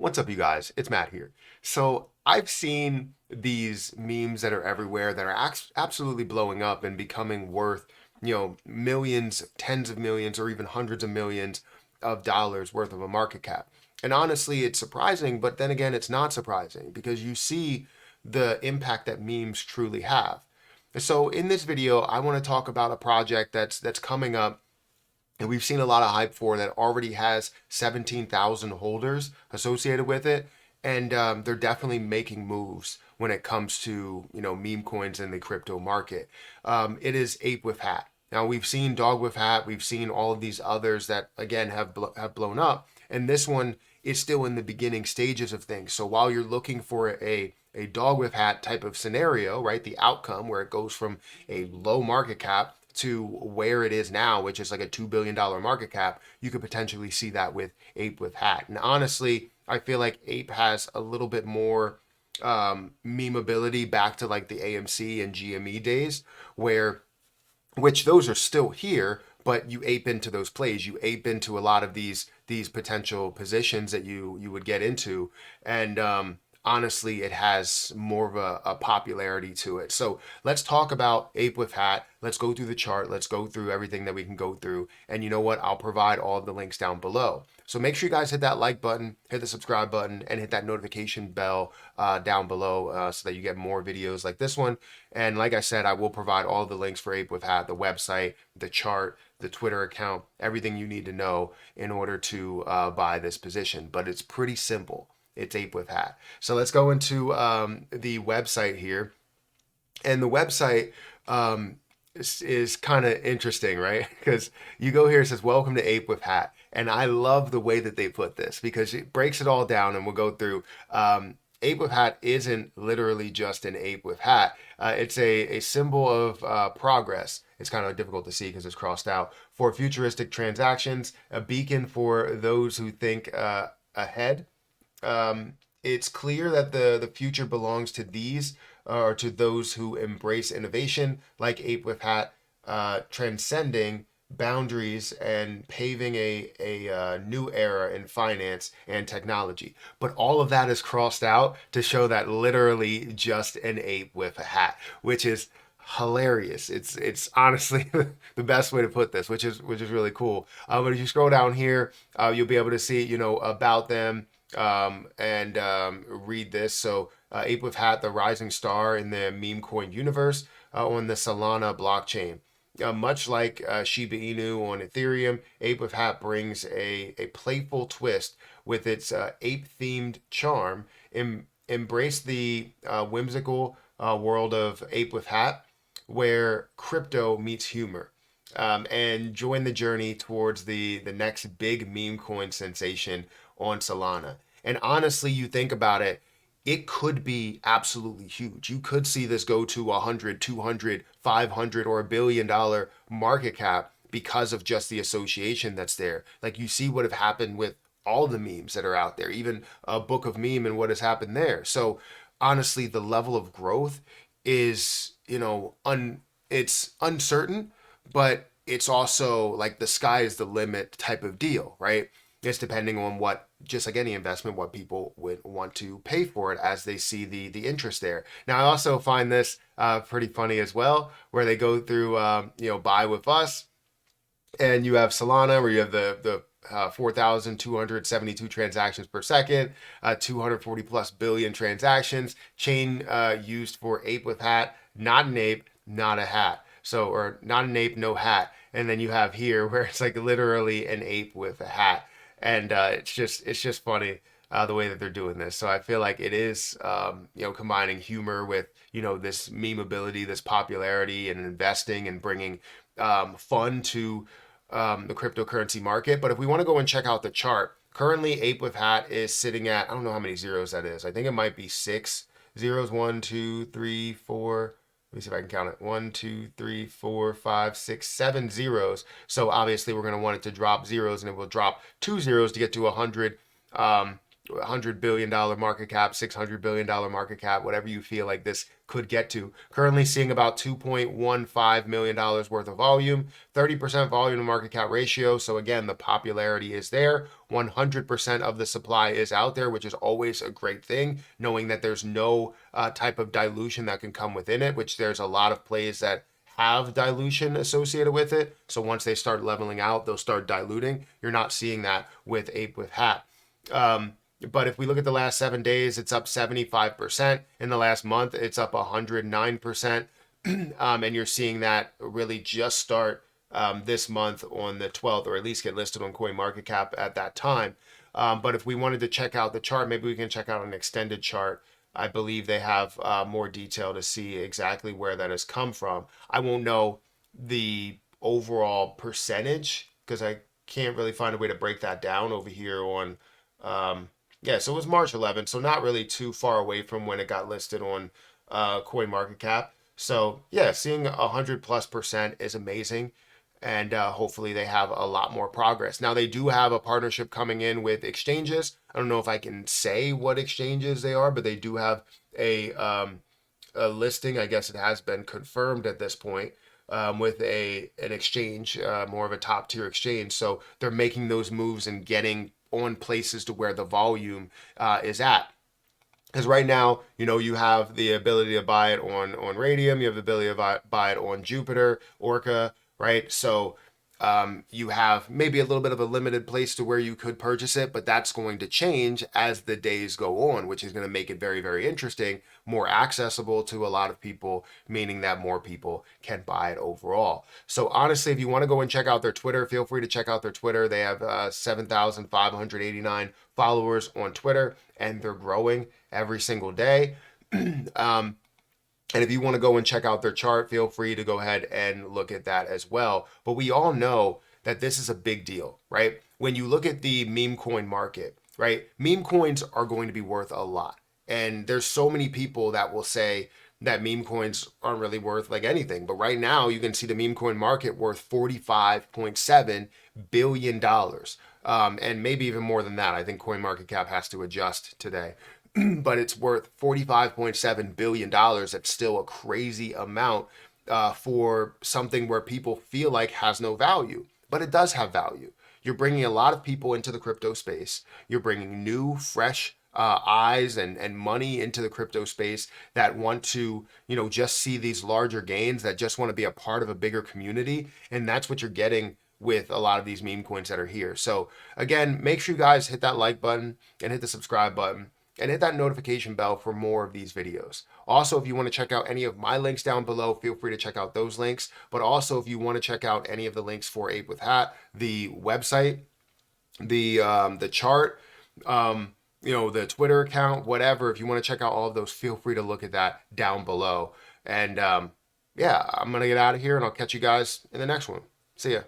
What's up, you guys? It's Matt here. So I've seen these memes that are everywhere that are absolutely blowing up and becoming worth, millions, tens of millions, or even hundreds of millions of dollars worth of a market cap. And honestly, it's surprising, but then again, it's not surprising because you see the impact that memes truly have. So in this video, I want to talk about a project that's coming up and we've seen a lot of hype for that already has 17,000 holders associated with it. And they're definitely making moves when it comes to, meme coins in the crypto market. It is Apewifhat. Now we've seen Dogwifhat, we've seen all of these others that again have blown up, and this one is still in the beginning stages of things. So while you're looking for a Dogwifhat type of scenario, right, the outcome where it goes from a low market cap to where it is now, which is like a $2 billion market cap, you could potentially see that with Apewifhat. And honestly, I feel like Ape has a little bit more memeability back to like the AMC and GME days, where which those are still here, but you ape into those plays. You ape into a lot of these potential positions that you would get into, and honestly, it has more of a popularity to it. So let's talk about Apewifhat. Let's go through the chart. Let's go through everything that we can go through. And you know what? I'll provide all of the links down below. So make sure you guys hit that like button, hit the subscribe button, and hit that notification bell down below so that you get more videos like this one. And like I said, I will provide all the links for Apewifhat, the website, the chart, the Twitter account, everything you need to know in order to buy this position. But it's pretty simple. It's Apewifhat. So let's go into the website here. And the website is kind of interesting, right? Because you go here, it says, Welcome to Apewifhat. And I love the way that they put this because it breaks it all down, and we'll go through. Apewifhat isn't literally just an ape with hat. It's a symbol of progress. It's kind of difficult to see because it's crossed out. For futuristic transactions, a beacon for those who think ahead. It's clear that the future belongs to these or to those who embrace innovation, like Apewifhat, transcending boundaries and paving a new era in finance and technology. But all of that is crossed out to show that literally just an ape with a hat, which is hilarious. It's honestly the best way to put this, which is really cool. But if you scroll down here, you'll be able to see about them and read this. So Apewifhat, the rising star in the meme coin universe on the Solana blockchain. Much like Shiba Inu on Ethereum, Apewifhat brings a playful twist with its ape-themed charm. Embrace the whimsical world of Apewifhat, where crypto meets humor. And join the journey towards the next big meme coin sensation on Solana. And honestly, you think about it, it could be absolutely huge. You could see this go to 100, 200, 500, or $1 billion market cap because of just the association that's there. Like you see what have happened with all the memes that are out there, even a book of meme and what has happened there. So honestly, the level of growth is, it's uncertain, but it's also like the sky is the limit type of deal, right? It's depending on what, just like any investment, what people would want to pay for it as they see the interest there. Now, I also find this pretty funny as well, where they go through, buy with us, and you have Solana, where you have the 4,272 transactions per second, 240 plus billion transactions, chain used for ape with hat, not an ape, not a hat. So, or not an ape, no hat. And then you have here where it's like literally an ape with a hat. And it's just funny the way that they're doing this. So I feel like it is combining humor with this meme ability, this popularity, and investing and bringing fun to the cryptocurrency market. But if we want to go and check out the chart, currently Apewifhat is sitting at, I don't know how many zeros that is. I think it might be 6 zeros. 1, 2, 3, 4. Let me see if I can count it. 1, 2, 3, 4, 5, 6, 7 zeros. So obviously we're going to want it to drop zeros, and it will drop 2 zeros to get to 100 $100 billion market cap, $600 billion market cap, whatever you feel like this could get to. Currently seeing about $2.15 million worth of volume, 30% volume to market cap ratio. So again, the popularity is there. 100% of the supply is out there, which is always a great thing, knowing that there's no type of dilution that can come within it, which there's a lot of plays that have dilution associated with it. So once they start leveling out, they'll start diluting. You're not seeing that with Apewifhat. But if we look at the last 7 days, it's up 75%. In the last month, it's up 109%. And you're seeing that really just start this month on the 12th, or at least get listed on CoinMarketCap at that time. But if we wanted to check out the chart, maybe we can check out an extended chart. I believe they have more detail to see exactly where that has come from. I won't know the overall percentage because I can't really find a way to break that down over here on yeah, so it was March 11th, so not really too far away from when it got listed on CoinMarketCap. So yeah, seeing 100+% is amazing, and hopefully they have a lot more progress. Now they do have a partnership coming in with exchanges. I don't know if I can say what exchanges they are, but they do have a listing. I guess it has been confirmed at this point. With an exchange, more of a top tier exchange. So they're making those moves and getting on places to where the volume is at. Because right now, you have the ability to buy it on Radium, you have the ability to buy it on Jupiter, Orca, right? So you have maybe a little bit of a limited place to where you could purchase it, but that's going to change as the days go on, which is going to make it very, very interesting, more accessible to a lot of people, meaning that more people can buy it overall. So honestly, if you want to go and check out their Twitter, feel free to check out their Twitter. They have 7,589 followers on Twitter, and they're growing every single day. And if you want to go and check out their chart, feel free to go ahead and look at that as well. But we all know that this is a big deal, right? When you look at the meme coin market, right? Meme coins are going to be worth a lot. And there's so many people that will say that meme coins aren't really worth like anything. But right now, you can see the meme coin market worth $45.7 billion. And maybe even more than that. I think CoinMarketCap has to adjust today. But it's worth $45.7 billion. That's still a crazy amount for something where people feel like has no value, but it does have value. You're bringing a lot of people into the crypto space. You're bringing new, fresh eyes and money into the crypto space that want to, just see these larger gains, that just want to be a part of a bigger community. And that's what you're getting with a lot of these meme coins that are here. So again, make sure you guys hit that like button and hit the subscribe button and hit that notification bell for more of these videos. Also, if you want to check out any of my links down below, feel free to check out those links. But also, if you want to check out any of the links for Apewifhat, the website, the chart, the Twitter account, whatever, if you want to check out all of those, feel free to look at that down below. And yeah, I'm going to get out of here, and I'll catch you guys in the next one. See ya.